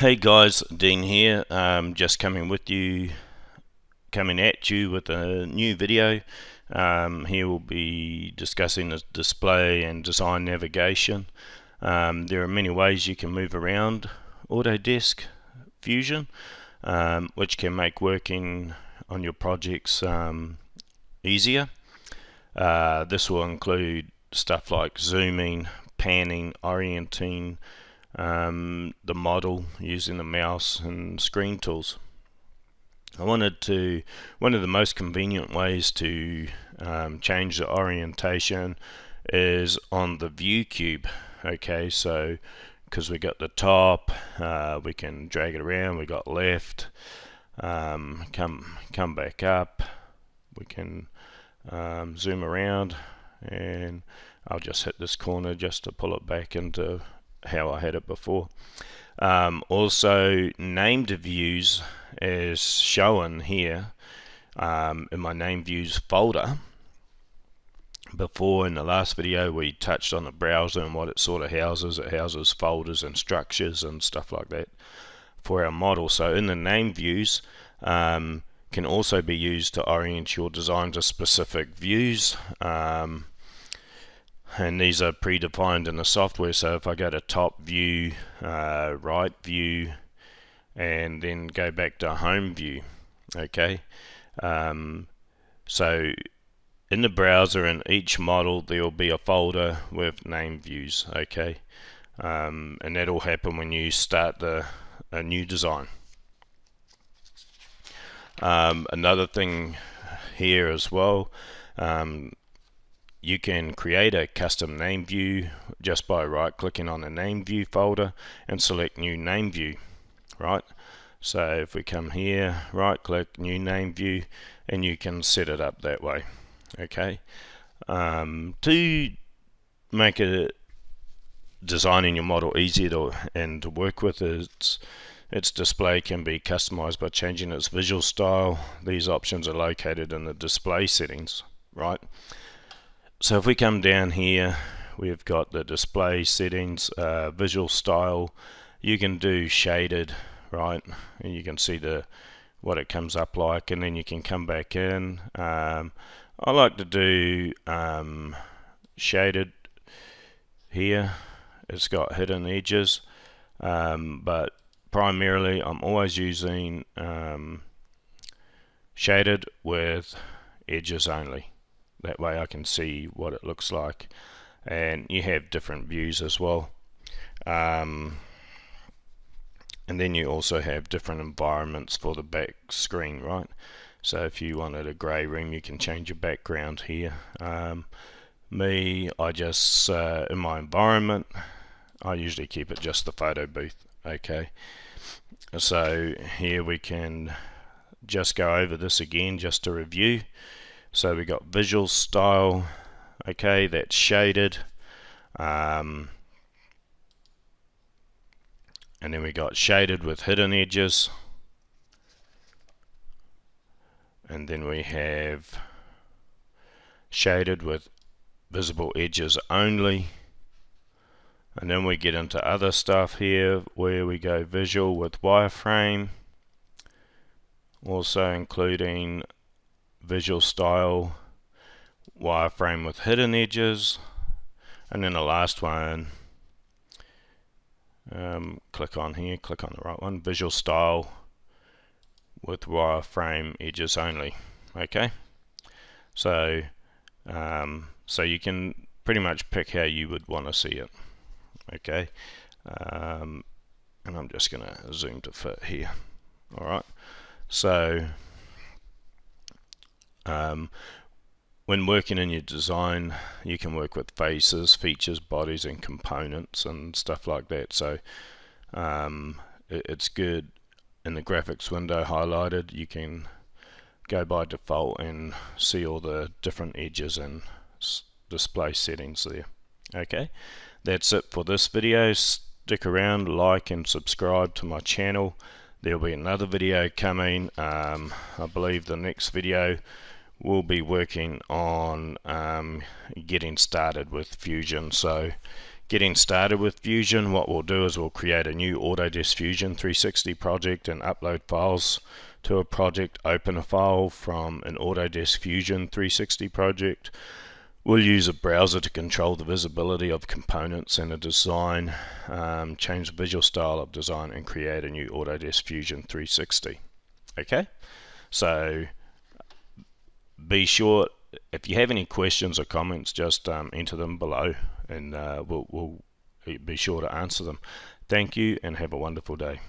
Hey guys, Dean here. Just coming at you with a new video. Here we'll be discussing the display and design navigation. There are many ways you can move around Autodesk Fusion, which can make working on your projects easier. This will include stuff like zooming, panning, orienting, the model using the mouse and screen tools. One of the most convenient ways to change the orientation is on the view cube. Okay, so because we got the top, we can drag it around. We got left, come back up. We can zoom around, and I'll just hit this corner just to pull it back into how I had it before. Also, named views is shown here in my named views folder. Before, in the last video, we touched on the browser and what it sort of houses. It houses folders and structures and stuff like that for our model. So in the named views can also be used to orient your design to specific views. And these are predefined in the software. So if I go to top view, right view, and then go back to home view, okay, so in the browser, in each model there will be a folder with named views, okay, and that will happen when you start a new design. Another thing here as well, you can create a custom name view just by right clicking on the name view folder and select new name view, right? So if we come here, right click, new name view, and you can set it up that way, okay? To make designing your model easier to work with, its display can be customized by changing its visual style. These options are located in the display settings, right? So if we come down here, we've got the display settings, visual style. You can do shaded, right? And you can see what it comes up like, and then you can come back in. I like to do shaded here. It's got hidden edges, but primarily I'm always using shaded with edges only. That way I can see what it looks like, and you have different views as well, and then you also have different environments for the back screen, right? So if you wanted a grey room, you can change your background here. I just in my environment, I usually keep it just the photo booth, okay? So here we can just go over this again just to review. So we got visual style, okay, that's shaded, and then we got shaded with hidden edges, and then we have shaded with visible edges only, and then we get into other stuff here where we go visual with wireframe, also including visual style, wireframe with hidden edges, and then the last one, click on here, click on the right one, visual style with wireframe edges only, okay? So so you can pretty much pick how you would want to see it, okay? And I'm just gonna zoom to fit here. Alright, so when working in your design, you can work with faces, features, bodies, and components and stuff like that. So it's good in the graphics window highlighted. You can go by default and see all the different edges and display settings there. Okay, that's it for this video. Stick around, like and subscribe to my channel. There'll be another video coming. I believe the next video we'll be working on getting started with Fusion, so Getting started with Fusion, what we'll do is we'll create a new Autodesk Fusion 360 project and upload files to a project. Open a file from an Autodesk Fusion 360 project. We'll use a browser to control the visibility of components and a design, change the visual style of design, and create a new Autodesk Fusion 360. Okay, so be sure, if you have any questions or comments, just enter them below, and we'll be sure to answer them. Thank you and have a wonderful day.